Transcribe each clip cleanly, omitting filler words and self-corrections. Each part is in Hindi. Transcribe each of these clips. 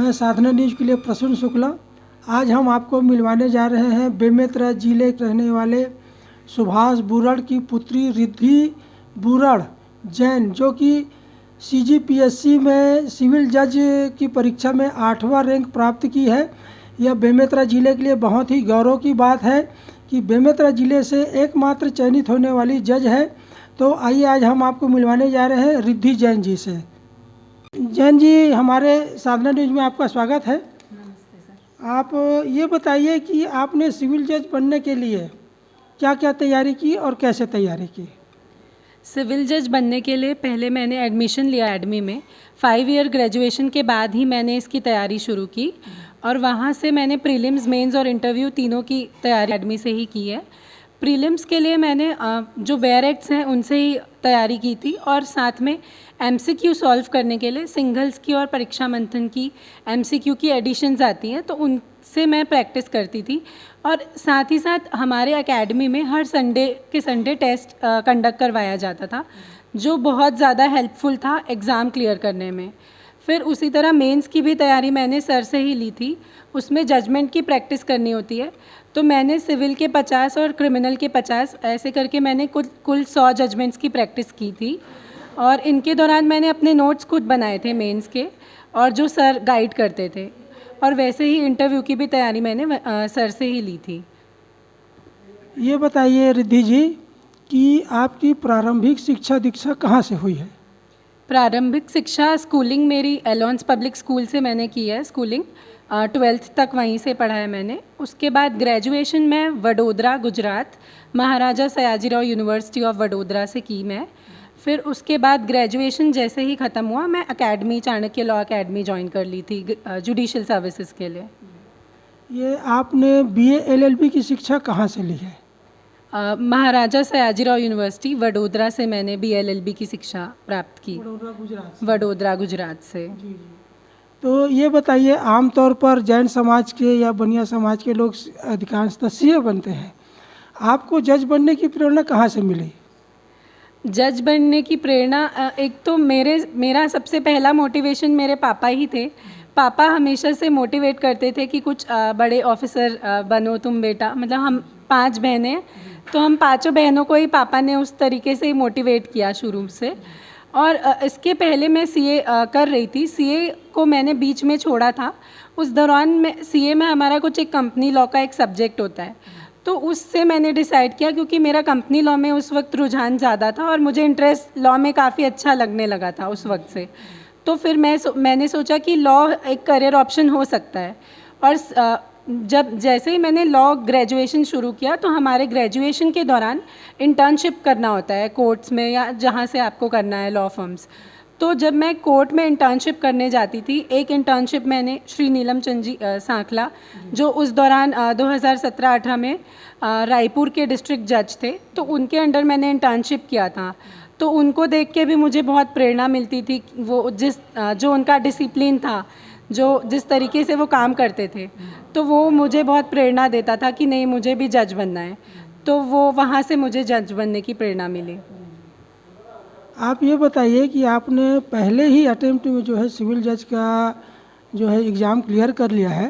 मैं साधना न्यूज़ के लिए प्रसून शुक्ला। आज हम आपको मिलवाने जा रहे हैं बेमेतरा जिले के रहने वाले सुभाष बुरड़ की पुत्री रिद्धि बुरड़ जैन, जो कि CGPSC में सिविल जज की परीक्षा में 8वां रैंक प्राप्त की है। यह बेमेतरा जिले के लिए बहुत ही गौरव की बात है कि बेमेतरा जिले से एकमात्र चयनित होने वाली जज है। तो आइए आज हम आपको मिलवाने जा रहे हैं रिद्धि जैन जी से। जैन जी, हमारे साधना न्यूज़ में आपका स्वागत है। नमस्ते सर। आप ये बताइए कि आपने सिविल जज बनने के लिए क्या क्या तैयारी की और कैसे तैयारी की? सिविल जज बनने के लिए पहले मैंने एडमिशन लिया एडमी में। 5 ईयर ग्रेजुएशन के बाद ही मैंने इसकी तैयारी शुरू की और वहाँ से मैंने प्रीलिम्स, मेंस और इंटरव्यू तीनों की तैयारी एडमी से ही की है। प्रीलिम्स के लिए मैंने जो बेयर एक्ट्स हैं उनसे ही तैयारी की थी और साथ में MCQ सॉल्व करने के लिए सिंगल्स की और परीक्षा मंथन की MCQ की एडिशंस आती हैं, तो उनसे मैं प्रैक्टिस करती थी। और साथ ही साथ हमारे एकेडमी में हर संडे टेस्ट कंडक्ट करवाया जाता था, जो बहुत ज़्यादा हेल्पफुल था एग्ज़ाम क्लियर करने में। फिर उसी तरह मेंस की भी तैयारी मैंने सर से ही ली थी। उसमें जजमेंट की प्रैक्टिस करनी होती है, तो मैंने सिविल के 50 और क्रिमिनल के 50 ऐसे करके मैंने कुल 100 जजमेंट्स की प्रैक्टिस की थी। और इनके दौरान मैंने अपने नोट्स खुद बनाए थे मेंस के, और जो सर गाइड करते थे। और वैसे ही इंटरव्यू की भी तैयारी मैंने सर से ही ली थी। ये बताइए रिद्धि जी कि आपकी प्रारंभिक शिक्षा दीक्षा कहाँ से हुई है? प्रारंभिक शिक्षा स्कूलिंग मेरी एलॉन्स पब्लिक स्कूल से मैंने की है। स्कूलिंग 12th तक वहीं से पढ़ा है मैंने। उसके बाद ग्रेजुएशन में वडोदरा गुजरात महाराजा सयाजीराव यूनिवर्सिटी ऑफ वडोदरा से की मैं। फिर उसके बाद ग्रेजुएशन जैसे ही ख़त्म हुआ, मैं academy, Chanakya law academy join कर ली थी जुडिशल सर्विसेज के लिए। ये आपने BA LLB की शिक्षा कहाँ से ली है? महाराजा सयाजीराव यूनिवर्सिटी वडोदरा से मैंने BLLB की शिक्षा प्राप्त की। वडोदरा गुजरात से। वडोदरा गुजरात से। जी जी। तो ये बताइए, आमतौर पर जैन समाज के या बनिया समाज के लोग अधिकांशतः CA बनते हैं। आपको जज बनने की प्रेरणा कहाँ से मिली? जज बनने की प्रेरणा एक तो मेरा सबसे पहला मोटिवेशन मेरे पापा ही थे। पापा हमेशा से मोटिवेट करते थे कि कुछ बड़े ऑफिसर बनो तुम बेटा। मतलब हम 5 बहनें हैं, तो हम 5 बहनों को ही पापा ने उस तरीके से ही मोटिवेट किया शुरू से। और इसके पहले मैं CA कर रही थी। CA को मैंने बीच में छोड़ा था। उस दौरान में CA में हमारा कुछ एक कंपनी लॉ का एक सब्जेक्ट होता है, तो उससे मैंने डिसाइड किया, क्योंकि मेरा कंपनी लॉ में उस वक्त रुझान ज़्यादा था और मुझे इंटरेस्ट लॉ में काफ़ी अच्छा लगने लगा था उस वक्त से। तो फिर मैंने सोचा कि लॉ एक करियर ऑप्शन हो सकता है। और जैसे ही मैंने लॉ ग्रेजुएशन शुरू किया, तो हमारे ग्रेजुएशन के दौरान इंटर्नशिप करना होता है कोर्ट्स में या जहाँ से आपको करना है लॉ फर्म्स। तो जब मैं कोर्ट में इंटर्नशिप करने जाती थी, एक इंटर्नशिप मैंने श्री नीलम चंद जी सांखला, जो उस दौरान 2017-18 में रायपुर के डिस्ट्रिक्ट जज थे, तो उनके अंडर मैंने इंटर्नशिप किया था। तो उनको देख के भी मुझे बहुत प्रेरणा मिलती थी। वो जो उनका डिसिप्लिन था, जो जिस तरीके से वो काम करते थे, तो वो मुझे बहुत प्रेरणा देता था कि नहीं, मुझे भी जज बनना है। तो वो वहाँ से मुझे जज बनने की प्रेरणा मिली। आप ये बताइए कि आपने पहले ही अटेम्प्ट में जो है सिविल जज का जो है एग्ज़ाम क्लियर कर लिया है,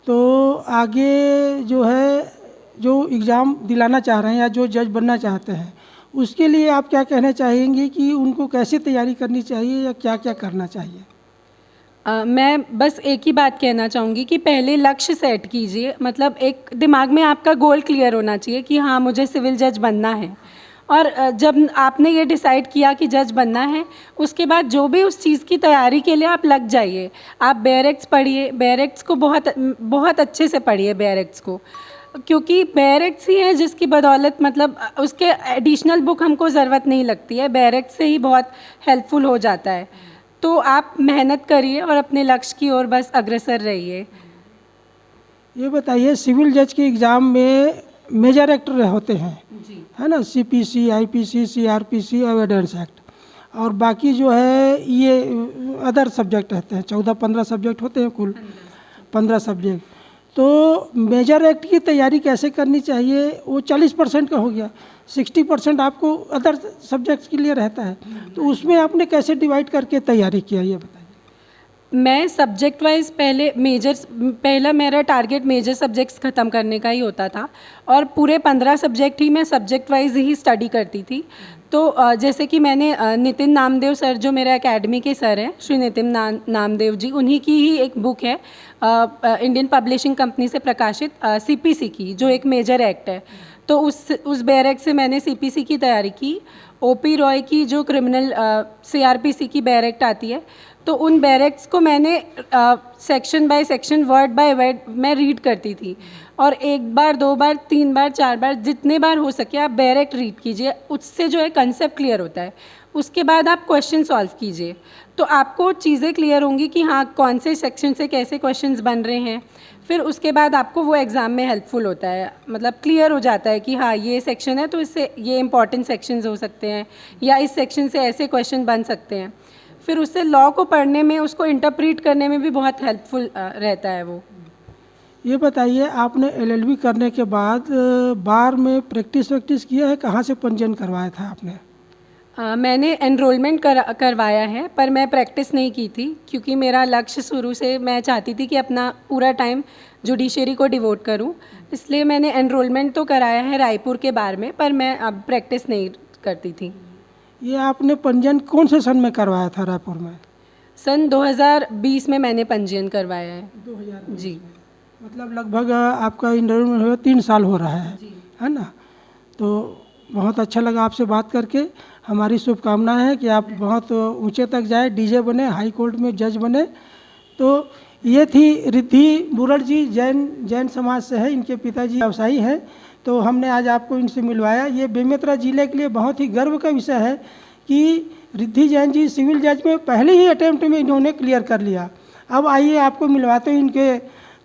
तो आगे जो है जो एग्ज़ाम दिलाना चाह रहे हैं या जो जज बनना चाहते हैं, उसके लिए आप क्या कहना चाहेंगे कि उनको कैसे तैयारी करनी चाहिए या क्या क्या करना चाहिए? मैं बस एक ही बात कहना चाहूँगी कि पहले लक्ष्य सेट कीजिए। मतलब एक दिमाग में आपका गोल क्लियर होना चाहिए कि हाँ, मुझे सिविल जज बनना है। और जब आपने ये डिसाइड किया कि जज बनना है, उसके बाद जो भी उस चीज़ की तैयारी के लिए आप लग जाइए। आप बेयर एक्ट्स पढ़िए, बेयर एक्ट्स को बहुत अच्छे से पढ़िए बेयर एक्ट्स को, क्योंकि बेयर एक्ट्स ही है जिसकी बदौलत मतलब उसके एडिशनल बुक हमको ज़रूरत नहीं लगती है, बेयर एक्ट्स से ही बहुत हेल्पफुल हो जाता है। तो आप मेहनत करिए और अपने लक्ष्य की ओर बस अग्रसर रहिए। ये बताइए, सिविल जज के एग्ज़ाम में मेजर एक्ट होते हैं जी, है ना, CPC, IPC, CRPC, evidence act, और बाकी जो है ये अदर सब्जेक्ट रहते हैं। 14-15 सब्जेक्ट होते हैं, कुल 15 सब्जेक्ट। तो मेजर एक्ट की तैयारी कैसे करनी चाहिए? वो 40% का हो गया, 60% आपको अदर सब्जेक्ट्स के लिए रहता है, तो उसमें आपने कैसे डिवाइड करके तैयारी किया, ये बताइए। मैं सब्जेक्ट वाइज पहला मेरा टारगेट मेजर सब्जेक्ट्स ख़त्म करने का ही होता था और पूरे 15 सब्जेक्ट ही मैं सब्जेक्ट वाइज ही स्टडी करती थी। तो जैसे कि मैंने नितिन नामदेव सर जो मेरे एकेडमी के सर हैं, श्री नितिन नामदेव जी, उन्हीं की ही एक बुक है इंडियन पब्लिशिंग कंपनी से प्रकाशित सीपीसी की, जो एक मेजर एक्ट है। तो उस बैरक से मैंने सीपीसी की तैयारी की। ओपी रॉय की जो क्रिमिनल सीआरपीसी की बैरक आती है, तो उन बैरक्स को मैंने section by section, word by word मैं रीड करती थी। और 1 बार 2 बार 3 बार 4 बार जितने बार हो सके आप बैरक रीड कीजिए, उससे जो है कंसेप्ट क्लियर होता है। उसके बाद आप क्वेश्चन सॉल्व कीजिए, तो आपको चीज़ें क्लियर होंगी कि हाँ कौन से सेक्शन से कैसे क्वेश्चंस बन रहे हैं। फिर उसके बाद आपको वो एग्ज़ाम में हेल्पफुल होता है, मतलब क्लियर हो जाता है कि हाँ ये सेक्शन है तो इससे ये इंपॉर्टेंट सेक्शंस हो सकते हैं, या इस सेक्शन से ऐसे क्वेश्चन बन सकते हैं। फिर उससे लॉ को पढ़ने में, उसको इंटरप्रीट करने में भी बहुत हेल्पफुल रहता है वो। ये बताइए, आपने एलएलबी करने के बाद बार में प्रैक्टिस किया है? कहाँ से पंजीयन करवाया था आपने? मैंने एनरोलमेंट करवाया है, पर मैं प्रैक्टिस नहीं की थी, क्योंकि मेरा लक्ष्य शुरू से मैं चाहती थी कि अपना पूरा टाइम जुडिशरी को डिवोट करूं। इसलिए मैंने एनरोलमेंट तो कराया है रायपुर के बार में, पर मैं अब प्रैक्टिस नहीं करती थी। ये आपने पंजीयन कौन से सन में करवाया था रायपुर में? सन 2020 में मैंने पंजीयन करवाया है। 2020 जी। मतलब लगभग आपका एनरोलमेंट हुआ 3 साल हो रहा है ना? तो बहुत अच्छा लगा आपसे बात करके। हमारी शुभकामनाएं हैं कि आप बहुत ऊंचे तक जाए, डीजे बने, हाई कोर्ट में जज बने। तो ये थी रिद्धि बुरड़ जी, जैन समाज से है, इनके पिताजी व्यवसायी हैं। तो हमने आज आपको इनसे मिलवाया। ये बेमेतरा जिले के लिए बहुत ही गर्व का विषय है कि रिद्धि जैन जी सिविल जज में पहले ही अटेम्प्ट में इन्होंने क्लियर कर लिया। अब आइए आपको मिलवाते हैं इनके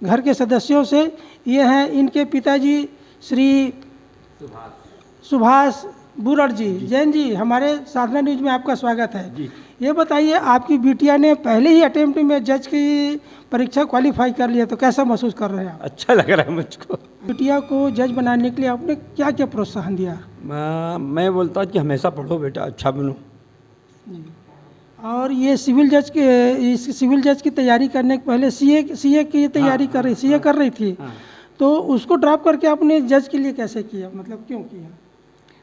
घर के सदस्यों से। ये हैं इनके पिताजी श्री सुभाष बुरड़ जी। जैन जी, हमारे साधना न्यूज में आपका स्वागत है जी। ये बताइए, आपकी बिटिया ने पहले ही अटेम्प्ट में जज की परीक्षा क्वालिफाई कर लिया, तो कैसा महसूस कर रहे हैं आप? अच्छा लग रहा है मुझको। बिटिया को जज बनाने के लिए आपने क्या क्या प्रोत्साहन दिया? मैं बोलता हूँ कि हमेशा पढ़ो बेटा, अच्छा बनो। और ये सिविल जज की तैयारी करने के पहले सीए की तैयारी कर रही, सीए कर रही थी। तो उसको ड्रॉप करके आपने जज के लिए कैसे किया, मतलब क्यों किया?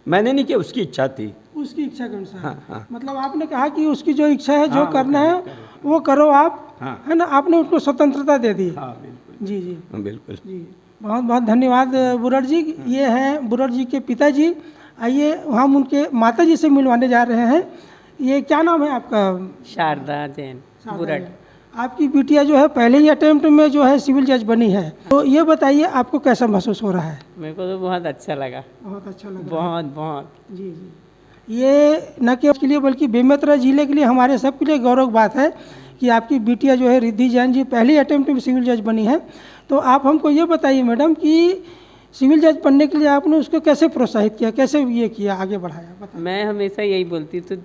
मैंने नहीं किया, उसकी इच्छा थी। उसकी इच्छा के अनुसार। हाँ। मतलब आपने कहा कि उसकी जो इच्छा है, जो करना है वो करो आप, है ना? आपने उसको स्वतंत्रता दे दी। बिल्कुल जी जी बिल्कुल जी। बहुत बहुत धन्यवाद बुरड़ जी। ये हैं बुरड़ जी के पिताजी। आइए हम उनके माता जी से मिलवाने जा रहे हैं। ये क्या नाम है आपका? शारदा जैन बुरड़। आपकी बिटिया जो है पहले ही अटेम्प्ट में जो है सिविल जज बनी है। तो ये बताइए, आपको कैसा महसूस हो रहा है? मेरे को तो बहुत अच्छा लगा। बहुत अच्छा लगा। बहुत जी जी। ये न केवल के लिए बल्कि बेमेतरा जिले के लिए, हमारे सबके लिए गौरव बात है कि आपकी बिटिया जो है रिद्धि जैन जी पहले अटेम्प्ट में सिविल जज बनी है। तो आप हमको ये बताइए मैडम कि सिविल जज बनने के लिए आपने उसको कैसे प्रोत्साहित किया, कैसे ये किया, आगे बढ़ाया? बताइए। मैं हमेशा यही बोलती हूँ, तो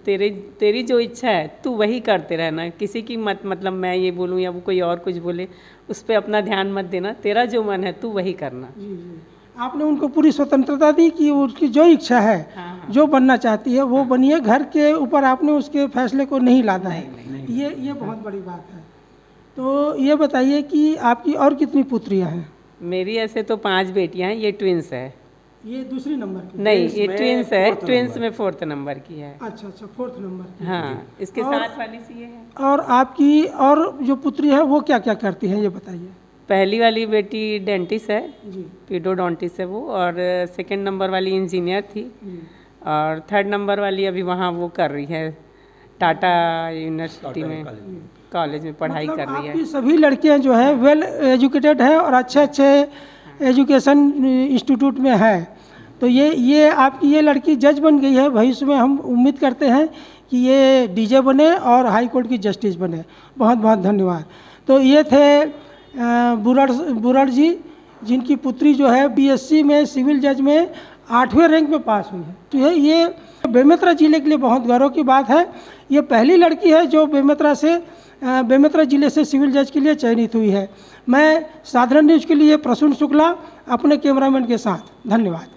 तेरी जो इच्छा है तू वही करते रहना, किसी की मत, मतलब मैं ये बोलूँ या वो कोई और कुछ बोले उस पर अपना ध्यान मत देना, तेरा जो मन है तू वही करना। जी जी। आपने उनको पूरी स्वतंत्रता दी कि उसकी जो इच्छा है, जो बनना चाहती है वो बनिए। घर के ऊपर आपने उसके फैसले को नहीं लाना है। ये बहुत बड़ी बात है। तो ये बताइए कि आपकी और कितनी पुत्रियां हैं? मेरी ऐसे तो 5 बेटियां हैं, ये ट्विंस है। ये दूसरी नंबर की? नहीं, ये ट्विंस है, ट्विंस में 4th नंबर की है। अच्छा, 4th नंबर की। हाँ, इसके साथ वाली सी है। और आपकी और जो पुत्री है वो क्या क्या करती है, ये बताइए। पहली वाली बेटी डेंटिस्ट है जी। पीडोडोंटिस्ट है वो, और 2nd नंबर वाली इंजीनियर थी, और 3rd नंबर वाली अभी वहाँ वो कर रही है टाटा यूनिवर्सिटी में, कॉलेज में पढ़ाई कर रही है। आपकी सभी लड़कियां जो है वेल एजुकेटेड है और अच्छे एजुकेशन इंस्टीट्यूट में है। तो ये आपकी ये लड़की जज बन गई है। भविष्य में हम उम्मीद करते हैं कि ये डीजे बने और हाई कोर्ट की जस्टिस बने। बहुत बहुत धन्यवाद। तो ये थे बुरड़ जी, जिनकी पुत्री जो है बीएससी में सिविल जज में 8वें रैंक में पास हुई है। तो ये बेमेतरा जिले के लिए बहुत गौरव की बात है। ये पहली लड़की है जो बेमेतरा जिले से सिविल जज के लिए चयनित हुई है। मैं साधारण न्यूज़ के लिए प्रसून शुक्ला अपने कैमरामैन के साथ। धन्यवाद।